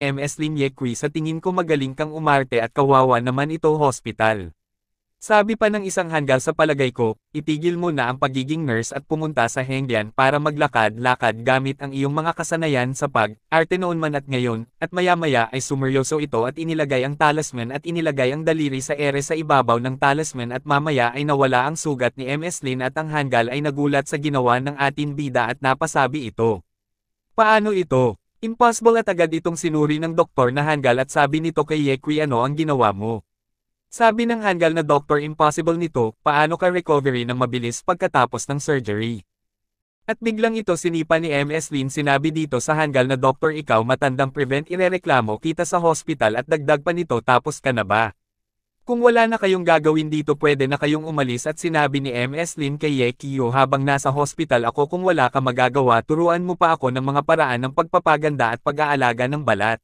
MS Lin Yekwi sa tingin ko magaling kang umarte at kawawa naman ito hospital. Sabi pa ng isang hanggal sa palagay ko, itigil mo na ang pagiging nurse at pumunta sa Hengdian para maglakad-lakad gamit ang iyong mga kasanayan sa pag-arte noon man at ngayon, at maya-maya ay sumeryoso ito at inilagay ang talisman at inilagay ang daliri sa ere sa ibabaw ng talisman at mamaya ay nawala ang sugat ni MS Lin at ang hanggal ay nagulat sa ginawa ng ating bida at napasabi ito. Paano ito? Impossible at agad itong sinuri ng doktor na hanggal at sabi nito kay Yekwi ano ang ginawa mo? Sabi ng hanggal na doktor impossible nito, paano ka recovery ng mabilis pagkatapos ng surgery? At biglang ito sinipa ni MS Lin sinabi dito sa hanggal na doktor ikaw matandang prevent irereklamo kita sa hospital at dagdag pa nito tapos ka na ba? Kung wala na kayong gagawin dito pwede na kayong umalis at sinabi ni MS Lin kay Yekio habang nasa hospital ako kung wala ka magagawa turuan mo pa ako ng mga paraan ng pagpapaganda at pag-aalaga ng balat.